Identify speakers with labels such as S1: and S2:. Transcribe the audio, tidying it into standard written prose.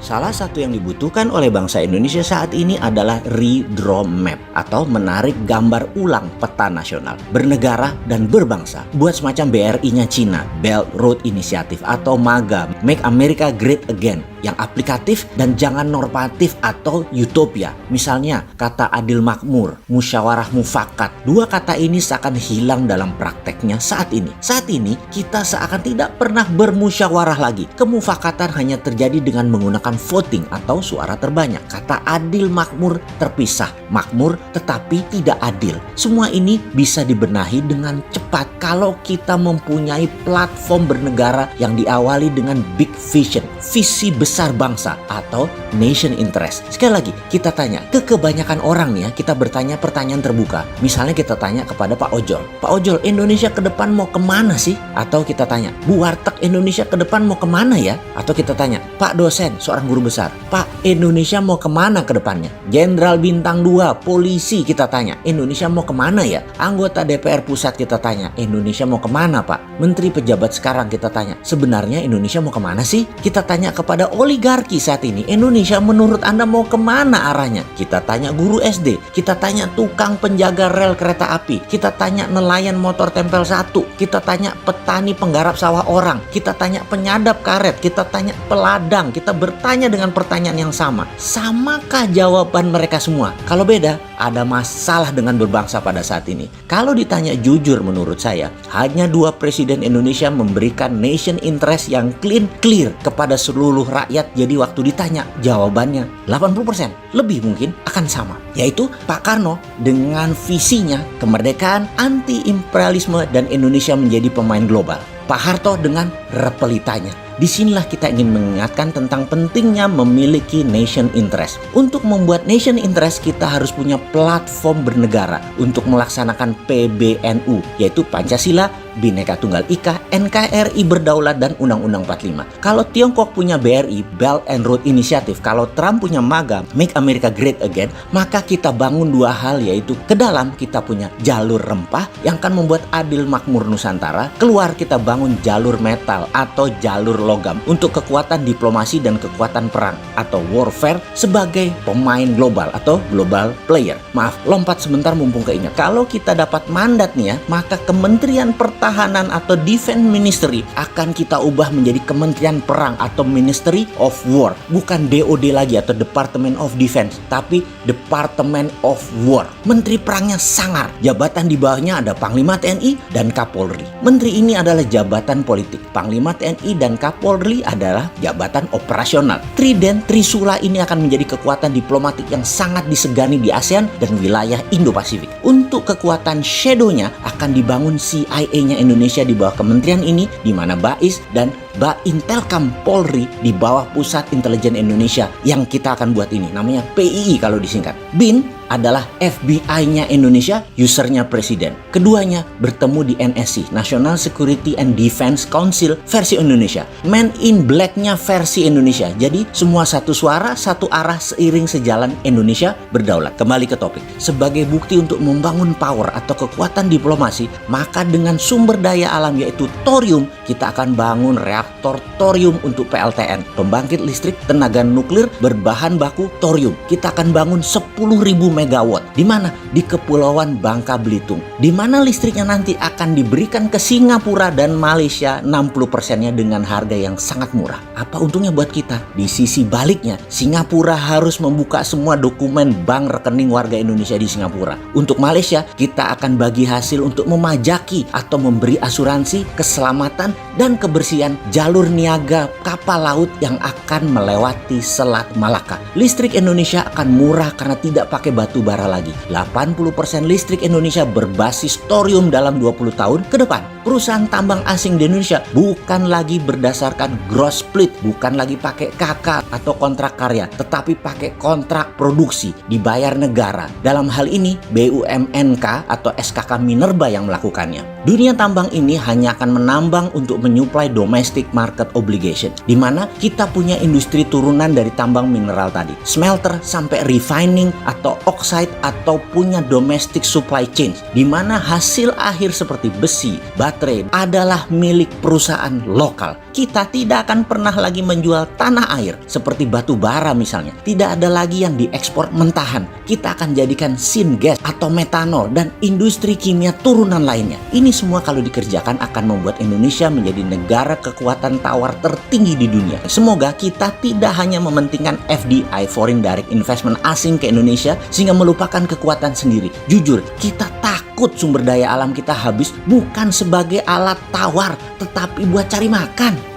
S1: Salah satu yang dibutuhkan oleh bangsa Indonesia saat ini adalah redraw map atau menarik gambar ulang peta nasional, bernegara dan berbangsa. Buat semacam BRI-nya Cina, Belt Road Initiative atau MAGA, Make America Great Again, yang aplikatif dan jangan normatif atau utopia. Misalnya kata adil makmur, musyawarah mufakat. Dua kata ini seakan hilang dalam prakteknya saat ini. Saat ini kita seakan tidak pernah bermusyawarah lagi. Kemufakatan hanya terjadi dengan menggunakan voting atau suara terbanyak. Kata adil makmur terpisah. Makmur tetapi tidak adil. Semua ini bisa dibenahi dengan cepat kalau kita mempunyai platform bernegara yang diawali dengan big vision, visi besar bangsa atau nation interest. Sekali lagi kita tanya ke kebanyakan orang nih ya, kita bertanya pertanyaan terbuka. Misalnya kita tanya kepada Pak Ojol, Pak Ojol, Indonesia ke depan mau kemana sih? Atau kita tanya, Bu Warteg, Indonesia ke depan mau kemana ya? Atau kita tanya, Pak dosen, seorang guru besar, Pak, Indonesia mau kemana ke depannya? Jenderal bintang 2, polisi kita tanya, Indonesia mau kemana ya? Anggota DPR pusat kita tanya, Indonesia mau kemana Pak? Menteri pejabat sekarang kita tanya, sebenarnya Indonesia mau kemana sih? Kita tanya kepada oligarki saat ini, Indonesia menurut Anda mau kemana arahnya? Kita tanya guru SD, kita tanya tukang penjaga rel kereta api, kita tanya nelayan motor tempel 1, kita tanya petani penggarap sawah orang, kita tanya penyadap karet, kita tanya peladang, kita bertanya dengan pertanyaan yang sama. Samakah jawaban mereka semua? Kalau beda, ada masalah dengan berbangsa pada saat ini. Kalau ditanya jujur menurut saya, hanya 2 presiden Indonesia memberikan nation interest yang clear kepada seluruh rakyat. Jadi waktu ditanya, jawabannya 80% lebih mungkin akan sama, yaitu Pak Karno dengan visinya kemerdekaan, anti-imperialisme dan Indonesia menjadi pemain global. Pak Harto dengan repelitanya. Disinilah kita ingin mengingatkan tentang pentingnya memiliki nation interest. Untuk membuat nation interest kita harus punya platform bernegara untuk melaksanakan PBNU, yaitu Pancasila, Bhinneka Tunggal Ika, NKRI berdaulat dan Undang-Undang 45. Kalau Tiongkok punya BRI, Belt and Road Initiative, kalau Trump punya MAGA, Make America Great Again, maka kita bangun 2 hal, yaitu ke dalam kita punya jalur rempah yang akan membuat adil makmur Nusantara, keluar kita bangun jalur metal atau jalur logam untuk kekuatan diplomasi dan kekuatan perang atau warfare sebagai pemain global atau global player. Maaf, lompat sebentar mumpung keingat. Kalau kita dapat mandat nih ya, maka Kementerian Pertahanan atau Defense Ministry akan kita ubah menjadi Kementerian Perang atau Ministry of War. Bukan DOD lagi atau Department of Defense, tapi Department of War. Menteri Perangnya sangar. Jabatan di bawahnya ada Panglima TNI dan Kapolri. Menteri ini adalah jabatan politik. Panglima TNI dan Kapolri adalah jabatan operasional. Trident Trisula ini akan menjadi kekuatan diplomatik yang sangat disegani di ASEAN dan wilayah Indo-Pasifik. Untuk kekuatan shadow-nya akan dibangun CIA-nya Indonesia di bawah kementerian ini, di mana BAIS dan Baintelkam Polri di bawah Pusat Intelijen Indonesia yang kita akan buat ini. Namanya PII kalau disingkat. BIN adalah FBI-nya Indonesia, usernya presiden. Keduanya bertemu di NSC, National Security and Defense Council versi Indonesia. Men in Black-nya versi Indonesia. Jadi semua satu suara, satu arah, seiring sejalan Indonesia berdaulat. Kembali ke topik. Sebagai bukti untuk membangun power atau kekuatan diplomasi, maka dengan sumber daya alam yaitu thorium, kita akan bangun reaktor thorium untuk PLTN, pembangkit listrik tenaga nuklir berbahan baku thorium. Kita akan bangun 10.000 megawatt. Di mana? Di Kepulauan Bangka Belitung. Di mana listriknya nanti akan diberikan ke Singapura dan Malaysia 60%-nya dengan harga yang sangat murah. Apa untungnya buat kita? Di sisi baliknya, Singapura harus membuka semua dokumen bank rekening warga Indonesia di Singapura. Untuk Malaysia, kita akan bagi hasil untuk memajaki atau memberi asuransi keselamatan dan kebersihan jalur niaga kapal laut yang akan melewati Selat Malaka. Listrik Indonesia akan murah karena tidak pakai batu bara lagi. 80% listrik Indonesia berbasis thorium dalam 20 tahun ke depan. Perusahaan tambang asing di Indonesia bukan lagi berdasarkan gross split, bukan lagi pakai KK atau kontrak karya, tetapi pakai kontrak produksi, dibayar negara. Dalam hal ini BUMNK atau SKK Minerba yang melakukannya. Dunia tambang ini hanya akan menambang untuk menyuplai domestik public market obligation, di mana kita punya industri turunan dari tambang mineral tadi, smelter sampai refining atau oxide, atau punya domestic supply chain, di mana hasil akhir seperti besi, baterai adalah milik perusahaan lokal. Kita tidak akan pernah lagi menjual tanah air seperti batu bara misalnya. Tidak ada lagi yang diekspor mentahan. Kita akan jadikan syngas atau metanol dan industri kimia turunan lainnya. Ini semua kalau dikerjakan akan membuat Indonesia menjadi negara kekuatan tawar tertinggi di dunia. Semoga kita tidak hanya mementingkan FDI, foreign direct investment asing ke Indonesia, sehingga melupakan kekuatan sendiri. Jujur, kita takut sumber daya alam kita habis bukan sebagai alat tawar, tetapi buat cari makan.